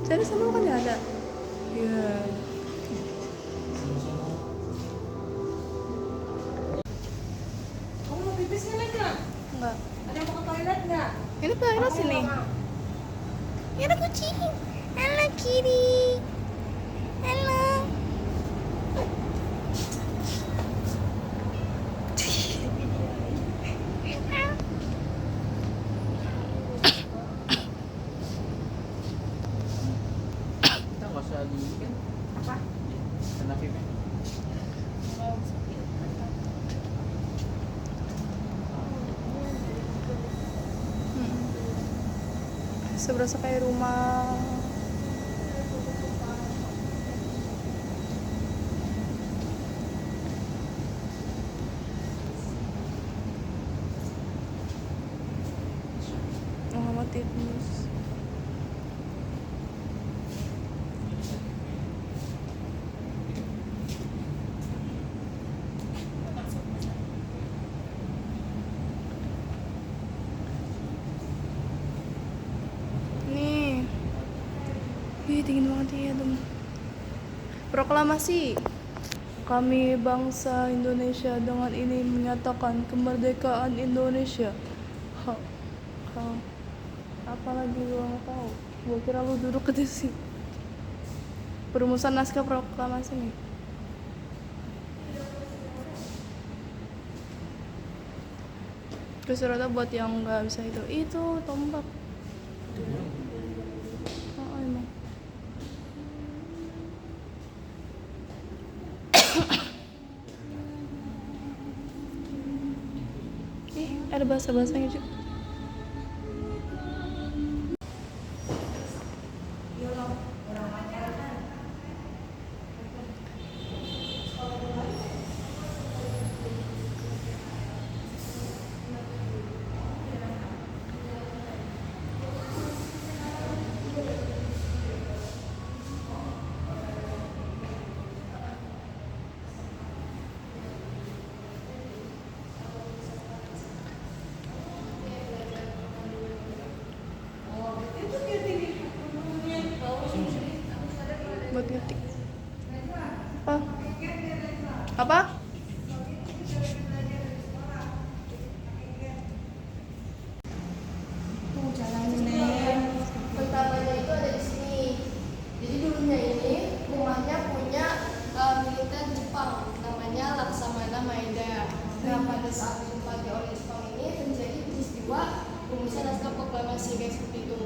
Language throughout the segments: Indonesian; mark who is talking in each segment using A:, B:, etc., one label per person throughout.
A: Tadi sama kan nggak ada. Iya.
B: Kamu mau pipis nggak?
A: Enggak.
B: Ada yang mau ke toilet nggak?
A: Ini toilet sini. Ini ada kucing. Halo Kiri. Halo.
C: Kita nggak usah di kan?
B: Apa?
C: Kena pipi.
A: Seberasa kayak rumah. Muhammad Idris. Nih. Wih, dingin banget ya, Dom. Proklamasi. Kami bangsa Indonesia dengan ini menyatakan kemerdekaan Indonesia. Ha, ha. Apalagi gua nggak tahu. Gua kira lu duduk di sini. Perumusan naskah proklamasi nih. Terus ternyata buat yang nggak bisa itu tombak. Oh, emang. Ada bahasa-bahasanya juga. Buat ngetik. Apa? Apa?
B: Tuh jalannya. Pertamanya itu ada di sini. Jadi dulunya ini rumahnya punya militer Jepang, namanya Laksamana Maeda. Nah pada saat ditempati oleh Jepang ini terjadi peristiwa rumusan naskah proklamasi kayak seperti itu.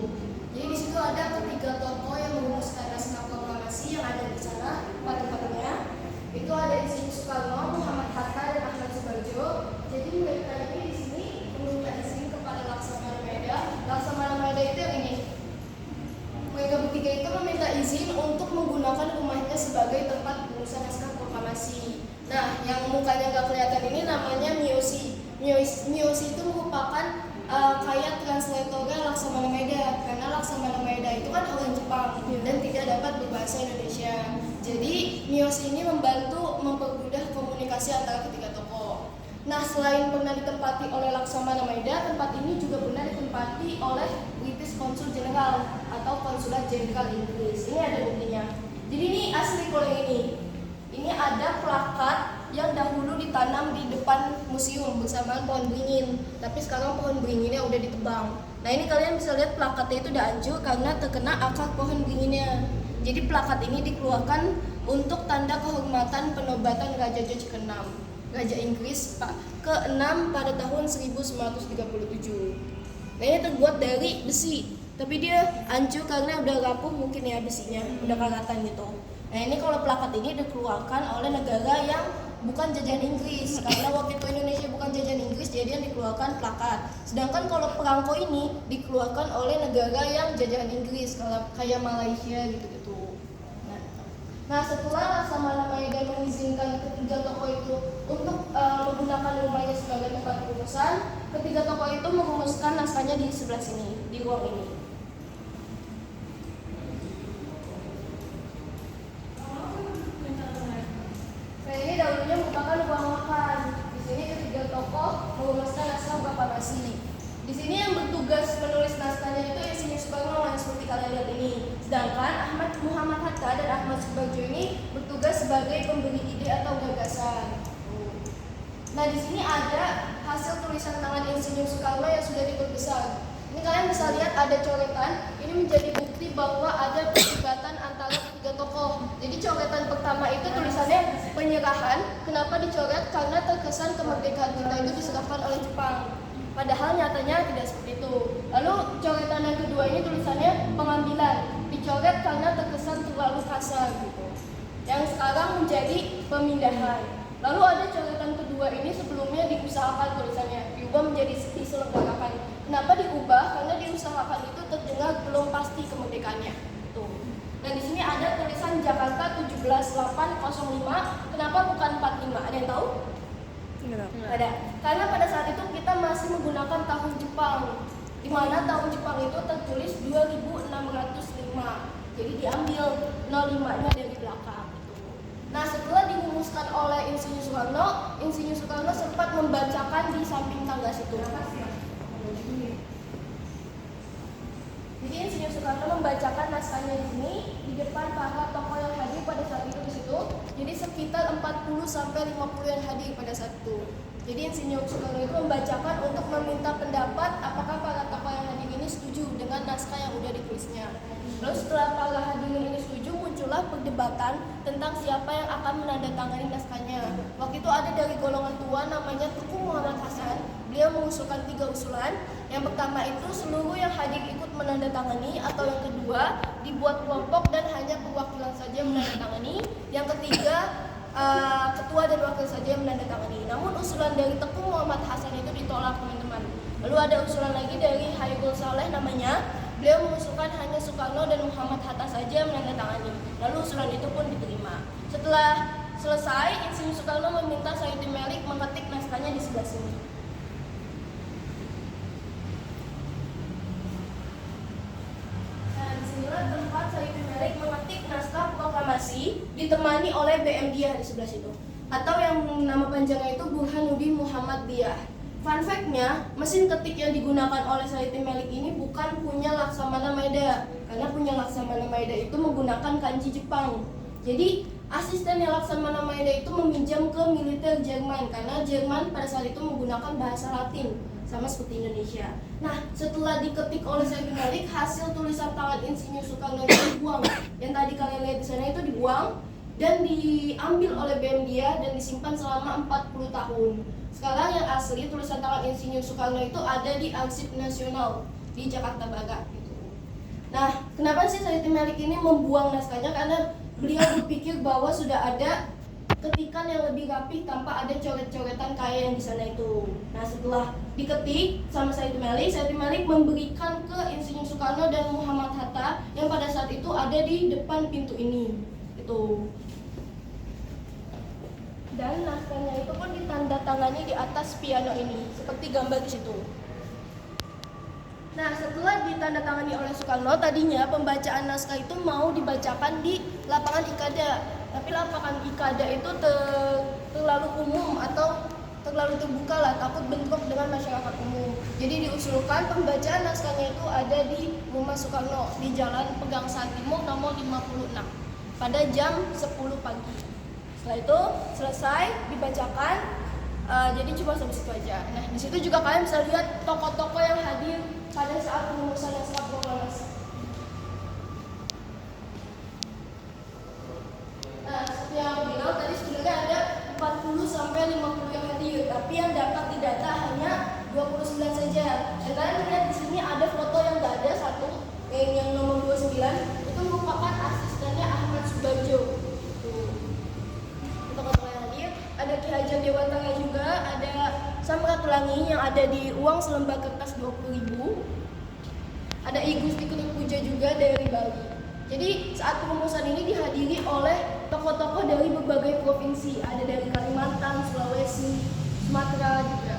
B: Jadi di situ ada ketiga tokoh yang merumuskan naskah proklamasi yang ada di sana patung-patungnya. Itu ada di sini Soekarno, Muhammad Hatta, dan Ahmad Subarjo. Jadi mereka ini di sini meminta izin kepada Laksamana Maeda. Laksamana Maeda itu yang ini. Mereka bertiga itu meminta izin untuk menggunakan rumahnya sebagai tempat penulisan naskah proklamasi. Nah, yang mukanya nggak kelihatan ini namanya Miyoshi. Miyoshi itu merupakan kayak translatornya Laksamana Maeda, karena Laksamana Maeda itu kan orang Jepang dan tidak dapat berbahasa Indonesia. Jadi Miyoshi ini membantu mempermudah komunikasi antara ketiga tokoh. Nah, selain pernah ditempati oleh Laksamana Maeda, tempat ini juga pernah ditempati oleh British Consul General atau Konsulat Jenderal Inggris. Ini ada buktinya. Jadi ini asli kalau yang ini. Ini ada plakat yang dahulu ditanam di depan museum bersama pohon beringin. Tapi sekarang pohon beringinnya udah ditebang. Nah, ini kalian bisa lihat plakatnya itu udah hancur karena terkena akar pohon beringinnya. Jadi plakat ini dikeluarkan untuk tanda kehormatan penobatan Raja George ke-6. Raja Inggris ke-6 pada tahun 1937. Nah, ini terbuat dari besi, tapi dia hancur karena udah rapuh mungkin ya besinya, udah karatan gitu. Nah, ini kalau plakat ini dikeluarkan oleh negara yang bukan jajahan Inggris, karena waktu itu Indonesia bukan jajahan Inggris, jadi yang dikeluarkan plakat. Sedangkan kalau perangko ini dikeluarkan oleh negara yang jajahan Inggris, kalau kayak Malaysia gitu-gitu. Nah, setelah Laksamana Maeda mengizinkan ketiga tokoh itu untuk menggunakan rumahnya sebagai tempat perumusan, ketiga tokoh itu merumuskan naskahnya di sebelah sini, di ruang ini. Nah, ini dahulunya merupakan ruang makan. Di sini ketiga tokoh merumuskan naskah proklamasi. Di sini yang bertugas menulis naskahnya itu Insinyur Soekarno yang seperti kalian lihat ini. Sedangkan Muhammad Hatta dan Ahmad Subarjo ini bertugas sebagai pemberi ide atau gagasan. Nah, di sini ada hasil tulisan tangan Insinyur Soekarno yang sudah diperbesar. Ini kalian bisa lihat ada coretan. Ini menjadi bukti bahwa ada perdebatan antara ketiga tokoh. Jadi coretan pertama itu tulisannya penyerahan. Kenapa dicoret? Karena terkesan kemerdekaan kita itu diserahkan oleh Jepang. Padahal nyatanya tidak seperti itu. Lalu coretan yang kedua ini tulisannya pengambilan. Dicoret karena terkesan terlalu kasar gitu. Yang sekarang menjadi pemindahan. Lalu ada coretan kedua ini sebelumnya diusahakan tulisannya, diubah menjadi diselenggarakan. Kenapa diubah? Karena diusahakan itu terdengar belum pasti kemerdekaannya. Tuh. Dan di sini ada tulisan Jakarta 17805. Kenapa bukan 45? Ada yang tahu?
A: Enggak.
B: Ada. Karena pada saat itu kita masih menggunakan tahun Jepang, di mana tahun Jepang itu tertulis 2605. Jadi diambil 05-nya dari belakang. Nah, setelah dirumuskan oleh Insinyur Soekarno sempat membacakan di samping tangga situ. Jadi Insinyur Soekarno membacakan naskahnya di sini di depan para tokoh yang hadir pada saat itu di situ. Jadi sekitar 40 sampai 50 yang hadir pada saat itu. Jadi Insinyur Soekarno itu membacakan untuk meminta pendapat apakah para tokoh yang hadir ini setuju dengan naskah yang udah ditulisnya. Lalu setelah para hadirin ini setuju, muncullah perdebatan tentang siapa yang akan menandatangani naskahnya. Waktu itu ada dari golongan tua namanya Tuku Muhammad Hasan. Beliau mengusulkan 3 usulan. Yang pertama itu seluruh yang hadir ikut menandatangani, atau yang kedua dibuat kelompok dan hanya perwakilan saja menandatangani. Yang ketiga ketua dan wakil saja yang menandatangani. Namun usulan dari Teku Muhammad Hasan itu ditolak, teman-teman. Lalu ada usulan lagi dari Hairul Saleh namanya. Beliau mengusulkan hanya Soekarno dan Muhammad Hatta saja menandatangani. Lalu usulan itu pun diterima. Setelah selesai, Insinyur Soekarno meminta Sayuti Melik mengetik naskahnya di sebelah sini. Nah, disinilah tempat Sayuti Melik mengetik naskah proklamasi ditemani oleh BM Diah di sebelah situ. Atau yang nama panjangnya itu Burhanuddin Muhammad Diah. Fun fact-nya, mesin ketik yang digunakan oleh Sayuti Melik ini bukan punya Laksamana Maeda. Karena punya Laksamana Maeda itu menggunakan kanji Jepang. Jadi, asistennya Laksamana Maeda itu meminjam ke militer Jerman. Karena Jerman pada saat itu menggunakan bahasa Latin, sama seperti Indonesia. Nah, setelah diketik oleh Sayuti Melik, hasil tulisan tangan Insinyur Soekarno itu dibuang. Yang tadi kalian lihat di sana itu dibuang dan diambil oleh BM Diah dan disimpan selama 40 tahun. Sekarang yang asli tulisan tangan Insinyur Soekarno itu ada di Arsip Nasional di Jakarta Barat. Nah, kenapa sih Sayuti Melik ini membuang naskahnya? Karena beliau berpikir bahwa sudah ada ketikan yang lebih rapih tanpa ada coret-coretan kayak yang di sana itu. Nah, setelah diketik sama Sayuti Melik memberikan ke Insinyur Soekarno dan Muhammad Hatta yang pada saat itu ada di depan pintu ini. Itu. Dan naskahnya itu pun ditandatangani di atas piano ini, seperti gambar di situ. Nah, setelah ditandatangani oleh Soekarno, tadinya pembacaan naskah itu mau dibacakan di lapangan Ikada. Tapi lapangan Ikada itu terlalu umum atau terlalu terbuka lah, takut bentrok dengan masyarakat umum. Jadi diusulkan pembacaan naskahnya itu ada di Rumah Soekarno di Jalan Pegangsaan Timur nomor 56 pada jam 10 pagi. Setelah itu selesai dibacakan, jadi cuma sampai situ aja. Nah, di situ juga kalian bisa lihat tokoh-tokoh yang hadir pada saat perumusan naskah proklamasi. Nah, seperti yang aku bilang tadi sebenarnya ada 40 sampai 50 yang hadir, tapi yang dapat didata hanya 29 saja. Dan kalian lihat di sini ada foto yang nggak ada satu, yang nomor 29 itu merupakan asistennya Ahmad Subarjo. Ada Ki Hajar Dewantara juga, ada Samratulangi yang ada di uang selembar kertas 20.000. Ada I Gusti Ketut Puja juga dari Bali. Jadi saat perumusan ini dihadiri oleh tokoh-tokoh dari berbagai provinsi. Ada dari Kalimantan, Sulawesi, Sumatera juga.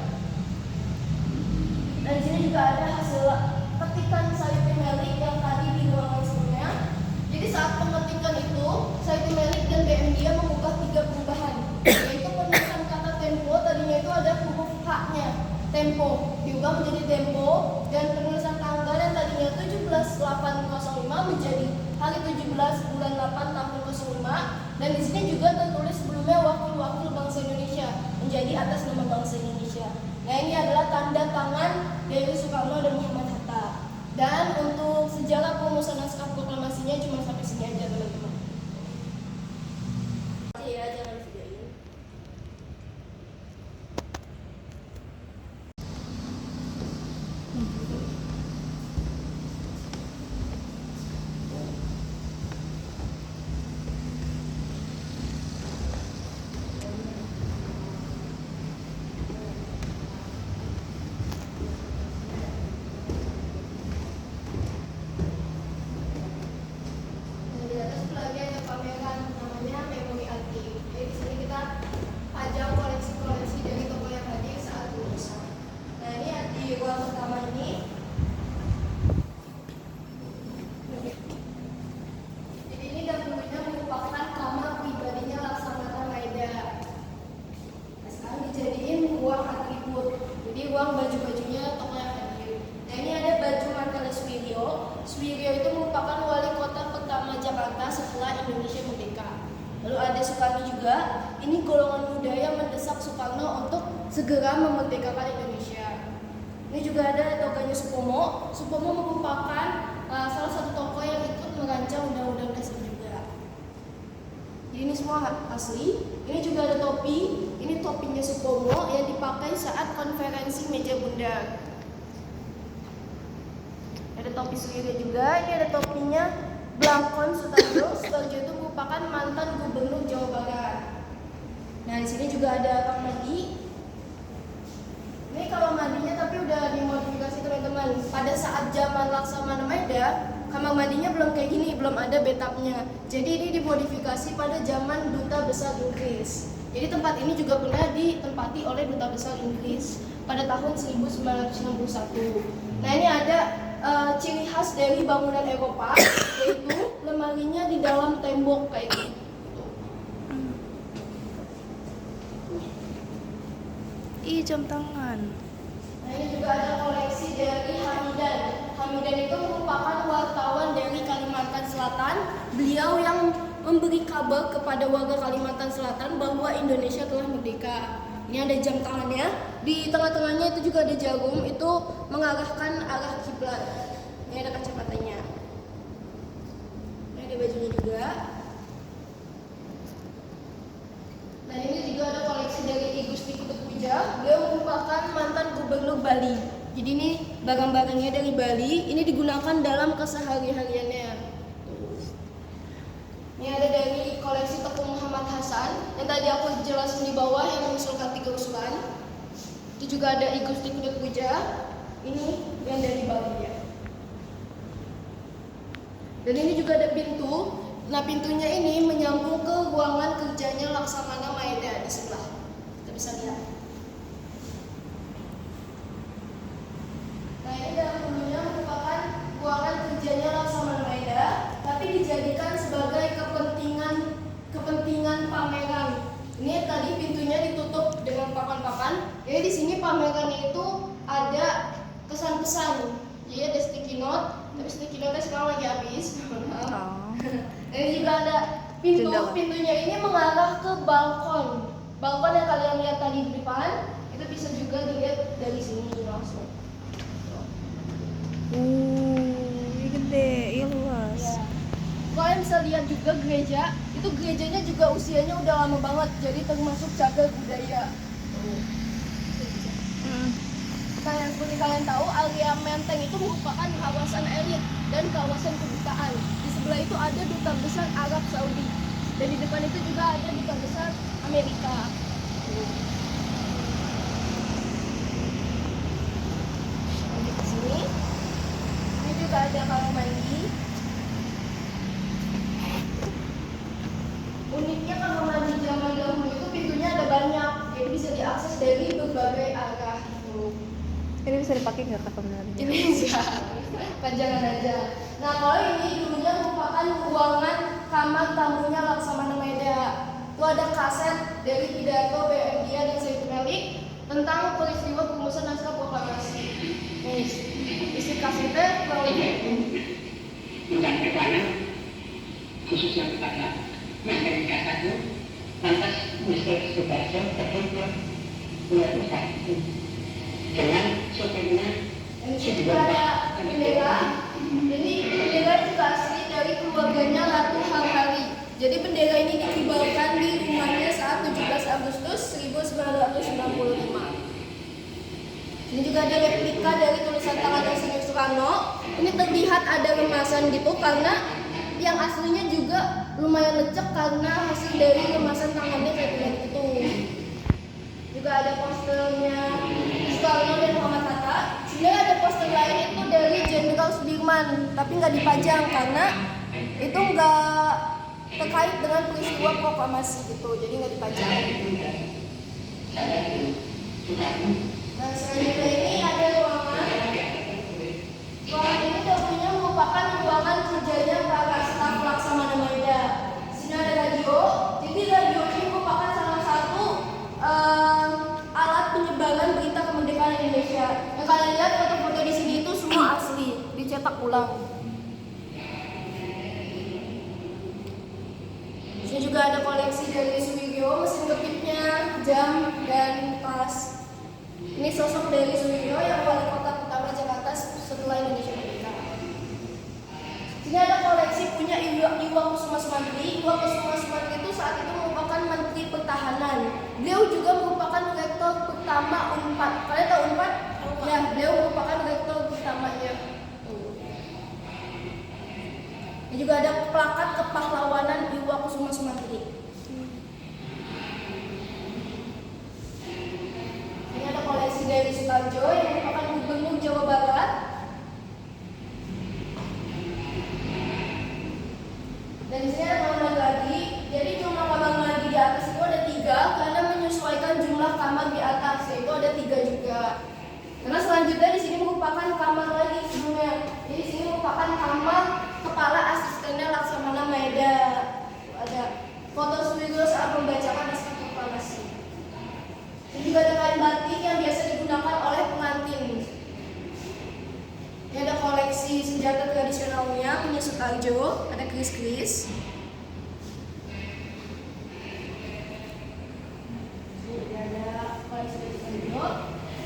B: Dan di sini juga ada hasil ketikan Sayuti Melik yang tadi di ruangan sebelumnya. Jadi saat pengetikan itu, Sayuti Melik dan BM Diah mengubah 3 perubahan. Yaitu penulisan kata tempo, tadinya itu ada huruf H-nya, tempo, diubah menjadi tempo, dan penulisan tanggal yang tadinya 17805 menjadi hari 17 bulan 8 tahun 05, dan di sini juga tertulis sebelumnya wakil-wakil bangsa Indonesia menjadi atas nama bangsa Indonesia. Nah, ini adalah tanda tangan dari Soekarno dan Muhammad Hatta. Dan untuk sejarah perumusan naskah proklamasinya cuma sampai sini aja, teman-teman. Ya, jangan videoin. Di atas lagi ada pameran namanya Memori Antik. Jadi di sini kita pajang koleksi-koleksi dari toko yang hadir saat lulusan. Nah, ini di ruang pertama ini. Jadi ini dahulunya merupakan kamar pribadinya Laksamana Maeda. Nah, sekarang dijadiin ruang atribut. Jadi ruang baju-bajunya toko yang hadir. Nah, ini ada baju mantel Swirio. Swirio itu merupakan wali kota pertama Jakarta setelah Indonesia merdeka. Lalu ada Soekarno juga. Ini golongan muda yang mendesak Soekarno untuk segera memerdekakan Indonesia. Ini juga ada toganya Supomo. Supomo merupakan salah satu tokoh yang ikut merancang Undang-Undang Dasar juga. Jadi ini semua asli. Ini juga ada topi. Ini topinya Supomo yang dipakai saat konferensi meja bundar. Ada topi Suwiro juga. Ini ada topinya Blangkon Sutarjo. Sutarjo itu merupakan mantan gubernur Jawa Barat. Nah, di sini juga ada kamar mandi. Ini kamar mandinya tapi udah dimodifikasi, teman-teman. Pada saat zaman Laksamana Maeda, kamar mandinya belum kayak gini, belum ada bathtubnya. Jadi ini dimodifikasi pada zaman Duta Besar Inggris. Jadi tempat ini juga pernah ditempati oleh Duta Besar Inggris pada tahun 1961. Nah, ini ada ciri khas dari bangunan Eropa, yaitu lemarinya di dalam tembok kayak gitu.
A: Ih, jam tangan.
B: Nah, ini juga ada koleksi dari Hamidan. Hamidan itu merupakan wartawan dari Kalimantan Selatan. Beliau yang memberi kabar kepada warga Kalimantan Selatan bahwa Indonesia telah merdeka. Ini ada jam tangannya. Di tengah-tengahnya itu juga ada jarum, itu mengarahkan arah kiblat. Ini ada kacamatanya. Ini ada bajunya juga. Dan ini juga ada koleksi dari I Gusti Ketut Puja. Beliau merupakan mantan gubernur Bali. Jadi ini barang-barangnya dari Bali. Ini digunakan dalam kesehari-hariannya. Ini ada dari koleksi Tepung Muhammad Hasan yang tadi aku jelasin di bawah yang mengusulkan 3 usulan. Itu juga ada I Gusti Ketut Puja. Ini yang dari Bali ya. Dan ini juga ada pintu. Nah, pintunya ini menyambung ke ruangan kerjanya Laksamana Maeda di sebelah. Kita bisa lihat. Nah, ini dahulunya merupakan ruangan kerjanya Laksamana Maeda, tapi dijadikan sebagai kepentingan pameran. Ini tadi pintunya ditutup dengan papan-papan. Jadi di sini pamerannya itu ada kesan-pesan. Jadi ada sticky note, tapi sticky note sekarang lagi habis. Ini juga ada pintu. Pintunya ini mengarah ke balkon. Balkon yang kalian lihat tadi di depan, itu bisa juga dilihat dari sini langsung.
A: Ini gede, iya luas.
B: Ya. Kalian bisa lihat juga gereja. Itu gerejanya juga usianya udah lama banget, jadi termasuk cagar budaya. Nah, seperti kalian tahu, area Menteng itu merupakan kawasan elit dan kawasan kedutaan. Di sebelah itu ada Duta Besar Arab Saudi. Dan di depan itu juga ada Duta Besar Amerika. Lanjut ke sini. Ini juga ada kamar mandi. Uniknya kamar mandi zaman dahulu itu pintunya ada banyak, jadi bisa diakses dari berbagai arah.
A: Ini bisa dipakai nggak kata benarnya?
B: Ini bisa, panjangan aja. Nah, kalau ini dulunya merupakan ruangan kamar tamunya Laksamana Maeda. Itu ada kaset dari pidato BM Dia dan Said Melik tentang peristiwa perumusan naskah proklamasi. Nih, isi kasetnya kurang lebih.
D: khususnya kepada Mandalika satu, lantas Mr. Sudarso terhibur luar biasa dengan sopirnya
B: Yang juga ada bendera. Jadi bendera juga asli dari keluarganya Ratu Harhari. Jadi bendera ini dikibarkan di rumahnya saat 17 Agustus 1995. Ini juga ada replika dari tulisan tangan Insinyur Soekarno. Ini terlihat ada remasan gitu karena yang aslinya juga lumayan lecek karena hasil dari remasan tangannya kayak gitu. Juga ada posternya Soekarno dan Muhammad Hatta. Sebenarnya ada poster lain itu dari Jenderal Sudirman, tapi nggak dipajang karena itu nggak terkait dengan peristiwa proklamasi gitu, jadi nggak dipajang. Nah, selanjutnya ini ada ruangan. Ruangan ini dahulunya merupakan ruangan kerjanya para staf Laksamana Maeda. Di sini ada radio. Jadi radio ini merupakan salah satu alat penyebaran berita kemerdekaan Indonesia. Yang kalian lihat foto-foto di sini itu semua asli, dicetak ulang. Di sini juga ada koleksi dari Suwiryo, mesin ketipnya, jam, dan tas. Ini sosok dari Suwiryo yang wali kota pertama Jakarta setelah Indonesia merdeka. Ini ada koleksi punya Iwa Kusuma Sumantri. Iwa Kusuma Sumantri itu saat itu merupakan Menteri Pertahanan. Beliau juga merupakan rektor pertama UNPAD. Kalian tahu UNPAD? Ya, beliau merupakan rektor pertamanya. Ini juga ada plakat kepahlawanan Iwa Kusuma Sumantri. Ini ada koleksi dari Sutarjo yang merupakan Gubernur Jawa Barat. Dan di sini ada kamar lagi. Jadi jumlah kamar mandi di atas itu ada 3 karena menyesuaikan jumlah kamar di atas, yaitu ada 3 juga. Karena selanjutnya di sini merupakan kamar lagi sebelumnya. Jadi di sini merupakan kamar kepala asistennya Laksamana Maeda. Ada foto Suwiryo saat membacakan naskah proklamasi. Dan juga ada kain batik yang biasa digunakan oleh pengantin. Ini ada koleksi senjata tradisionalnya punya Sutarjo, ada keris-keris. Ini ada koleksi dari Sutarjo.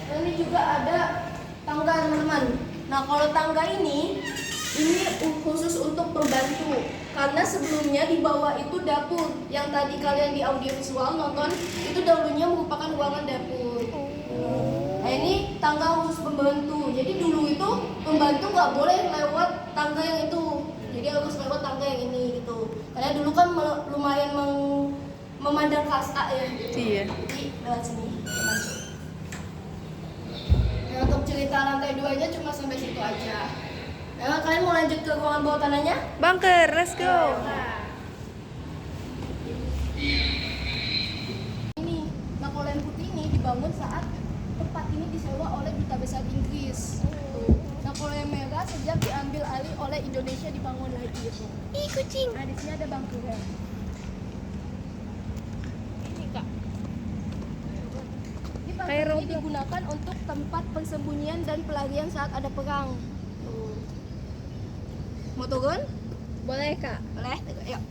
B: Dan ini juga ada tangga teman-teman. Nah kalau tangga ini khusus untuk pembantu. Karena sebelumnya di bawah itu dapur. Yang tadi kalian di audiovisual nonton itu dahulunya merupakan ruangan dapur. Nah ini tangga khusus pembantu. Jadi dulu itu pembantu nggak boleh lewat tangga yang itu. Jadi harus lewat tangga yang ini gitu. Karena dulu kan lumayan memandang kasta ya.
A: Iya.
B: Jadi lewat sini masuk. Nah untuk cerita lantai 2-nya cuma sampai situ aja. Nah kalian mau lanjut ke ruangan bawah tanahnya?
A: Bunker, let's go.
B: Ini Napoleon Putih ini dibangun saat tempat ini disewa oleh Duta Besar Inggris. Napoleon Merah sejak diambil alih oleh Indonesia dibangun lagi itu. Ih kucing. Nah di sini ada bunkernya. Ini kak. Ini bunker ini digunakan untuk tempat persembunyian dan pelarian saat ada perang. Tuh. Mau turun? Boleh kak. Boleh. Yuk.